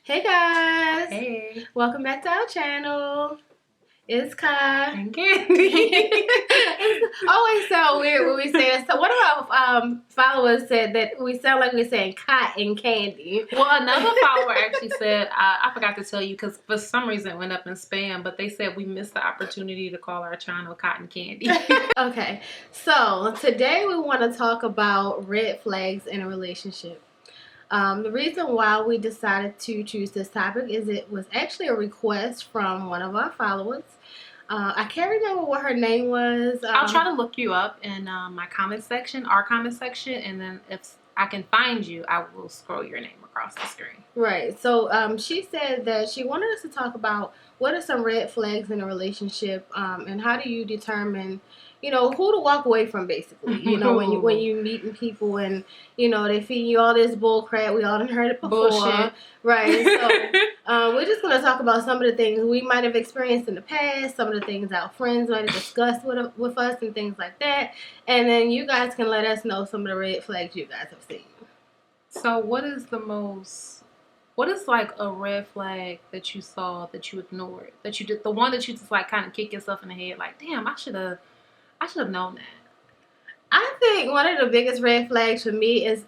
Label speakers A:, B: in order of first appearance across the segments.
A: Hey guys!
B: Hey.
A: Welcome back to our channel. It's Kiy.
B: And Candy.
A: It's always so weird when we say that. So one of our followers said that we sound like we're saying Kiy and Candy.
B: Well, another follower actually said, I forgot to tell you because for some reason it went up in spam, but they said we missed the opportunity to call our channel Cotton Candy.
A: Okay, so today we want to talk about red flags in a relationship. The reason why we decided to choose this topic is it was actually a request from one of our followers. I can't remember what her name was.
B: I'll try to look you up in my comment section, our comment section, and then if I can find you, I will scroll your name across the screen.
A: Right. So she said that she wanted us to talk about what are some red flags in a relationship, and how do you determine, who to walk away from, basically. When you meeting people and they feed you all this bull crap. We all done heard it before.
B: Bullshit.
A: Right. So we're just gonna talk about some of the things we might have experienced in the past, some of the things our friends might have discussed with us, and things like that. And then you guys can let us know some of the red flags you guys have seen.
B: So what is like a red flag that you saw that you ignored, that you did, the one that you just like kind of kick yourself in the head like, damn, I should have known that.
A: I think one of the biggest red flags for me is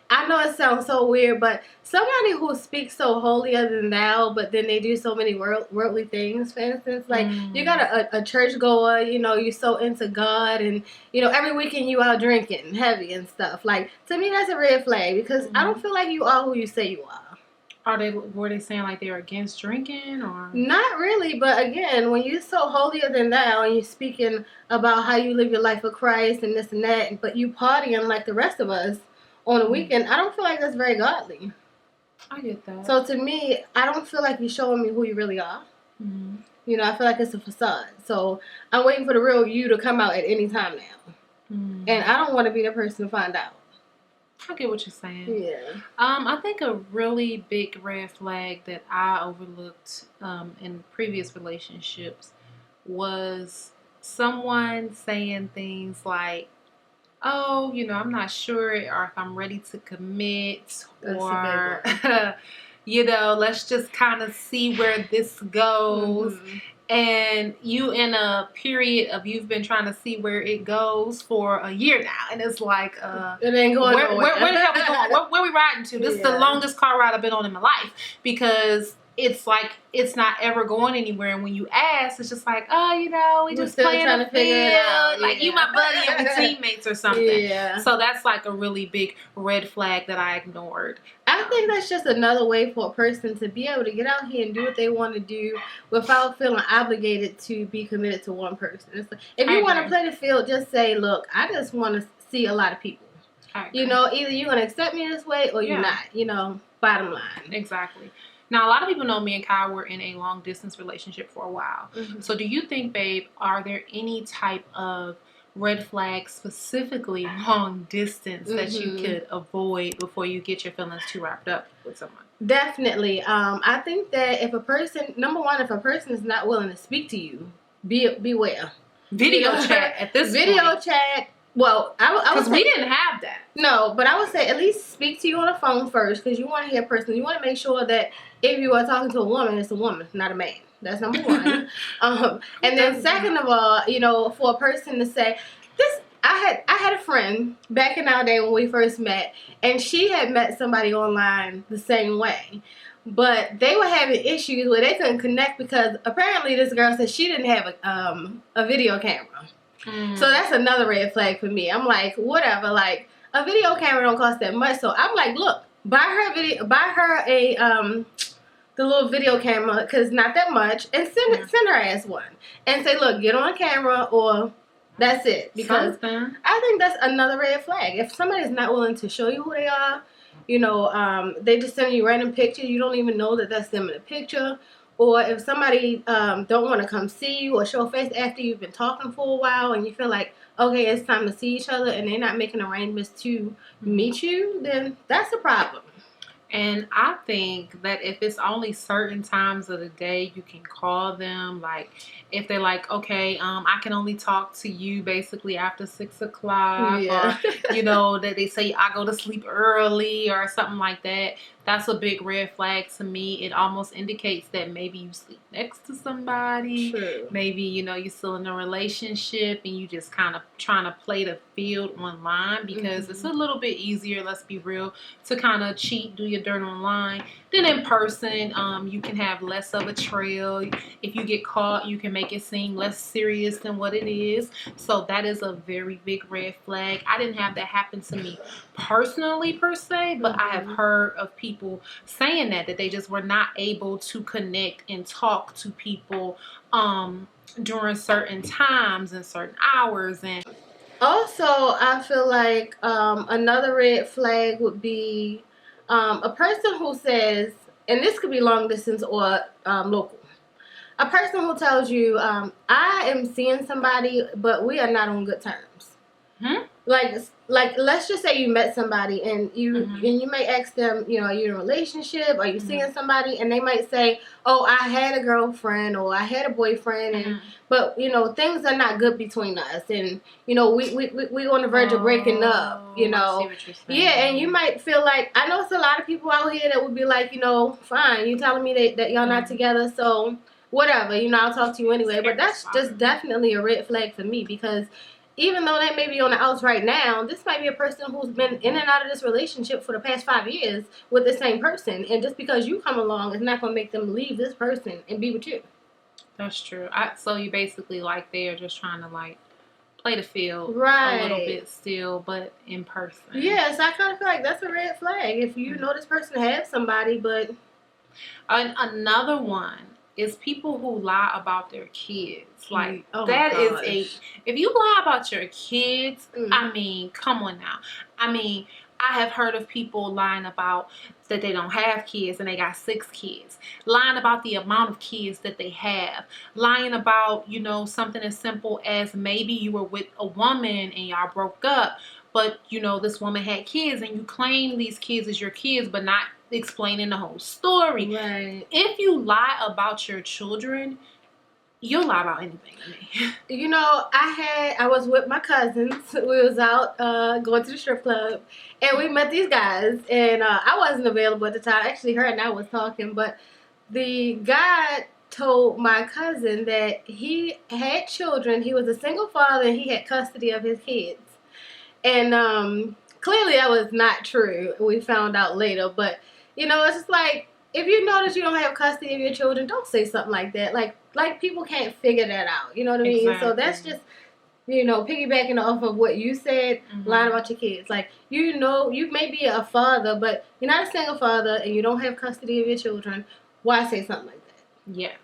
A: I know it sounds so weird, but somebody who speaks so holier than thou, but then they do so many worldly things. For instance, like you got a church goer, you're so into God, and every weekend you out drinking heavy and stuff. Like, to me, that's a red flag because I don't feel like you are who you say you are.
B: Were they saying like they're against drinking or?
A: Not really, but again, when you're so holier than thou and you're speaking about how you live your life for Christ and this and that, but you partying like the rest of us on the weekend, I don't feel like that's very godly.
B: I get that.
A: So to me, I don't feel like you're showing me who you really are.
B: Mm-hmm.
A: I feel like it's a facade. So I'm waiting for the real you to come out at any time now.
B: Mm-hmm.
A: And I don't want to be the person to find out.
B: I get what you're saying.
A: Yeah.
B: I think a really big red flag that I overlooked in previous relationships was someone saying things like, oh, I'm not sure or if I'm ready to commit, or, let's just kind of see where this goes. Mm-hmm. And you in a period of you've been trying to see where it goes for a year now, and it's like,
A: it ain't going
B: where the hell we going? Where we riding to? This is the longest car ride I've been on in my life, because it's like it's not ever going anywhere. And when you ask, it's just like, oh, we just playing a field. Like, you my buddy and we teammates or something.
A: Yeah.
B: So that's like a really big red flag that I ignored.
A: I think that's just another way for a person to be able to get out here and do what they want to do without feeling obligated to be committed to one person. It's like, if you want to play the field, just say, look, I just want to see a lot of people. Either you're going to accept me this way or you're not, bottom line.
B: Exactly. Now, a lot of people know me and Kiy were in a long distance relationship for a while. Mm-hmm. So do you think, babe, are there any type of red flags, specifically long distance, that you could avoid before you get your feelings too wrapped up with someone?
A: Definitely. I think that if a person is not willing to speak to you, beware.
B: Video chat at this point.
A: Video chat. Well,
B: because we didn't have that.
A: No, but I would say at least speak to you on the phone first, because you want to hear personally. You want to make sure that if you are talking to a woman, it's a woman, not a man. That's number one. And then second of all, for a person to say this, I had a friend back in our day when we first met, and she had met somebody online the same way. But they were having issues where they couldn't connect because apparently this girl said she didn't have a video camera. So that's another red flag for me. I'm like, whatever, like a video camera don't cost that much. So I'm like, look, buy her a the little video camera, because not that much, and send her ass one and say, look, get on camera, or that's it. Because I think that's another red flag. If somebody's not willing to show you who they are, they just send you random pictures, you don't even know that that's them in the picture. Or if somebody don't want to come see you or show face after you've been talking for a while and you feel like, okay, it's time to see each other, and they're not making arrangements to meet you, then that's a problem.
B: And I think that if it's only certain times of the day you can call them, like if they're like, okay, I can only talk to you basically after 6 o'clock, or, that they say I go to sleep early or something like that, that's a big red flag to me. It almost indicates that maybe you sleep next to somebody.
A: True.
B: Maybe, you're still in a relationship and you just kind of trying to play the field online, because it's a little bit easier, let's be real, to kind of cheat, do your dirt online than in person. You can have less of a trail. If you get caught, you can make it seem less serious than what it is. So that is a very big red flag. I didn't have that happen to me personally per se, but I have heard of people saying that they just were not able to connect and talk to people during certain times and certain hours. And
A: also, I feel like another red flag would be a person who says, and this could be long distance or local, a person who tells you, I am seeing somebody, but we are not on good terms. Like let's just say you met somebody and you may ask them, are you in a relationship? Are you seeing somebody? And they might say, oh, I had a girlfriend or I had a boyfriend, and but things are not good between us, and we on the verge of breaking up.
B: I see what you're saying.
A: Yeah, and you might feel like, I know it's a lot of people out here that would be like, fine, you telling me that y'all not together, so whatever, I'll talk to you anyway. But that's just definitely a red flag for me, because even though they may be on the outs right now, this might be a person who's been in and out of this relationship for the past 5 years with the same person. And just because you come along, it's not going to make them leave this person and be with you.
B: That's true. So you basically, like, they are just trying to, like, play the field
A: right.
B: a little bit still, but in person.
A: Yes, I kind of feel like that's a red flag. If you know this person has somebody, but...
B: Another one is people who lie about their kids. Like, if you lie about your kids, I mean, come on now. I mean, I have heard of people lying about that they don't have kids and they got 6 kids. Lying about the amount of kids that they have. Lying about, something as simple as maybe you were with a woman and y'all broke up, but, this woman had kids and you claim these kids as your kids, but not explaining the whole story.
A: Right.
B: If you lie about your children, you'll lie about anything to me.
A: I was with my cousins. We was out going to the strip club, and we met these guys, and I wasn't available at the time. Actually, her and I was talking, but the guy told my cousin that he had children. He was a single father, and he had custody of his kids. And clearly that was not true. We found out later, but it's just like, if you know that you don't have custody of your children, don't say something like that. Like people can't figure that out. You know what I mean?
B: Exactly.
A: So that's just, piggybacking off of what you said, lying about your kids. Like, you may be a father, but you're not a single father and you don't have custody of your children. Why say something like that?
B: Yes.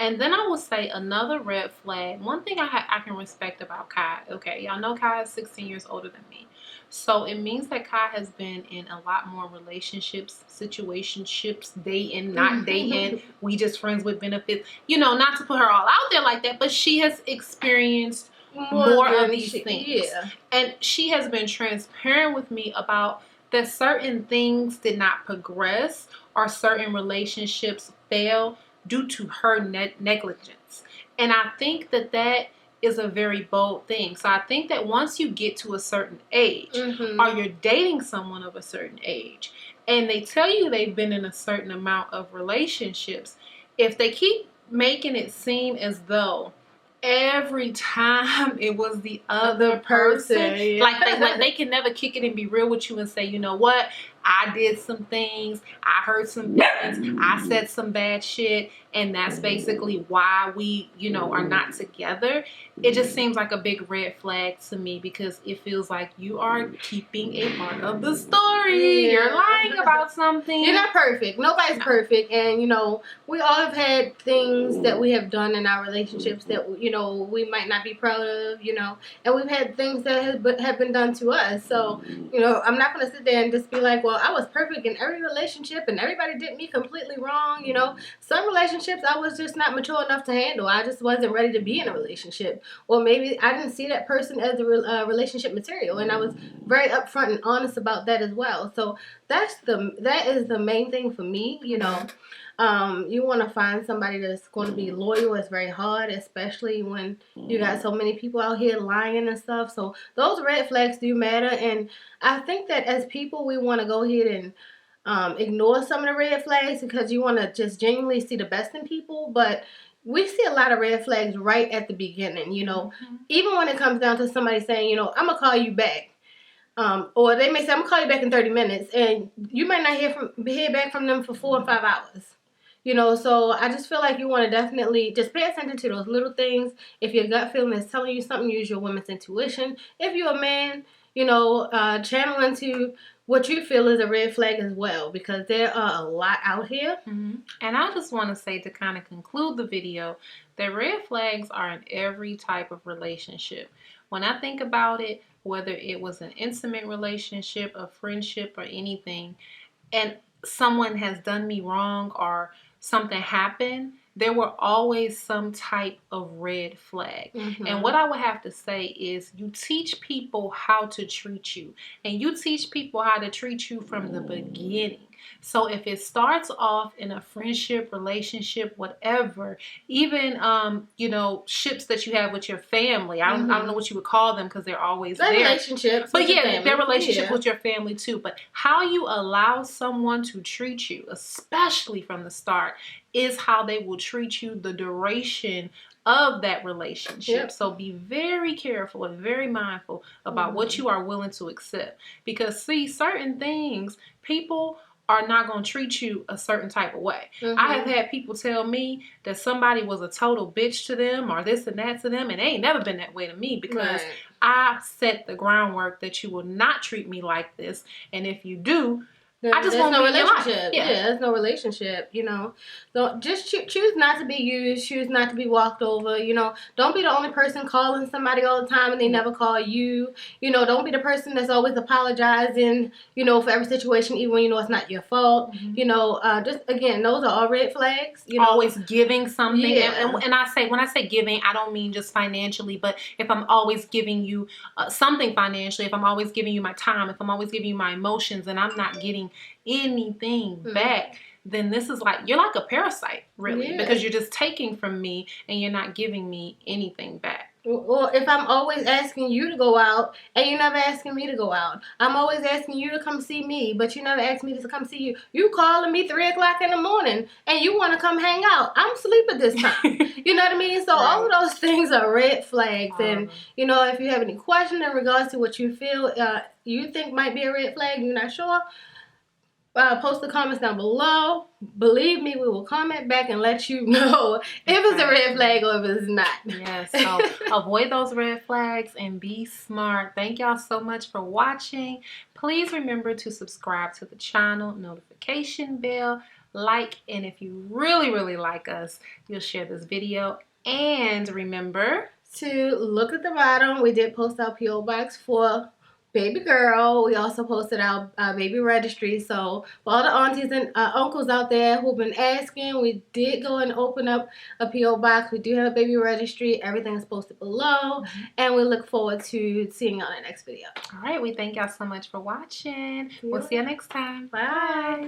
B: And then I will say another red flag. One thing I can respect about Kai. Okay, y'all know Kai is 16 years older than me. So it means that Kai has been in a lot more relationships, situationships, day in, not day in. We just friends with benefits. Not to put her all out there like that, but she has experienced more of these things.
A: Yeah.
B: And she has been transparent with me about that certain things did not progress or certain relationships fail due to her negligence. And I think that is a very bold thing. So I think that once you get to a certain age, or you're dating someone of a certain age, and they tell you they've been in a certain amount of relationships, if they keep making it seem as though every time it was the other person, like they can never kick it and be real with you and say, you know what, I did some things, I heard some things, I said some bad shit, and that's basically why we, are not together. It just seems like a big red flag to me, because it feels like you are keeping a part of the story. Yeah. You're lying about something.
A: You're not perfect. Nobody's perfect. And, we all have had things that we have done in our relationships that, we might not be proud of, and we've had things that have been done to us. So, I'm not going to sit there and just be like, well, I was perfect in every relationship and everybody did me completely wrong. Some relationships I was just not mature enough to handle. I just wasn't ready to be in a relationship. Or maybe I didn't see that person as a relationship material, and I was very upfront and honest about that as well. So that is the main thing for me. You want to find somebody that's going to be loyal. It's very hard, especially when you got so many people out here lying and stuff. So those red flags do matter, and I think that as people, we want to go ahead and ignore some of the red flags because you want to just genuinely see the best in people. But we see a lot of red flags right at the beginning, you know, even when it comes down to somebody saying, you know, I'm going to call you back. Or they may say, I'm going to call you back in 30 minutes. And you might not hear back from them for 4 or 5 hours. You know, so I just feel like you want to definitely just pay attention to those little things. If your gut feeling is telling you something, use your woman's intuition. If you're a man, you know, channel into what you feel is a red flag as well, because there are a lot out here.
B: And I just want to say, to kind of conclude the video, that red flags are in every type of relationship. When I think about it, whether it was an intimate relationship, a friendship, or anything, and someone has done me wrong or something happened, there were always some type of red flag. And what I would have to say is, you teach people how to treat you, and you teach people how to treat you from the beginning. So if it starts off in a friendship, relationship, whatever, even you know, ships that you have with your family, I don't know what you would call them, because they're always there.
A: Relationships,
B: but yeah, their relationship with your family too. But how you allow someone to treat you, especially from the start, is how they will treat you the duration of that relationship. So be very careful and very mindful about what you are willing to accept, because see, certain things, people are not going to treat you a certain type of way. I have had people tell me that somebody was a total bitch to them or this and that to them, and they ain't never been that way to me, because I set the groundwork that you will not treat me like this, and if you do, I just want
A: no relationship. Yeah, there's no relationship, you know. So just choose not to be used, choose not to be walked over, you know. Don't be the only person calling somebody all the time and they never call you. You know, don't be the person that's always apologizing, you know, for every situation, even when you know it's not your fault. You know, just, again, those are all red flags. You know,
B: always giving something. And I say, when I say giving, I don't mean just financially, but if I'm always giving you something financially, if I'm always giving you my time, if I'm always giving you my emotions, and I'm not getting anything back, then this is like, you're like a parasite, really, because you're just taking from me and you're not giving me anything back.
A: Or if I'm always asking you to go out and you're never asking me to go out. I'm always asking you to come see me, but you never ask me to come see you. You calling me 3 o'clock in the morning and you want to come hang out. I'm asleep at this time. You know what I mean? So all of those things are red flags. And, you know, if you have any questions in regards to what you feel you think might be a red flag, you're not sure, post the comments down below. Believe me, we will comment back and let you know if it's a red flag or if it's not.
B: Yes, so avoid those red flags and be smart. Thank y'all so much for watching. Please remember to subscribe to the channel, notification bell, like, and if you really, really like us, you'll share this video. And remember
A: to look at the bottom. We did post our P.O. box for baby girl. We also posted our baby registry. So for all the aunties and uncles out there who've been asking, we did go and open up a P.O. box. We do have a baby registry. Everything is posted below. And we look forward to seeing you on the next video.
B: All right. We thank y'all so much for watching. We'll see you next time.
A: Bye.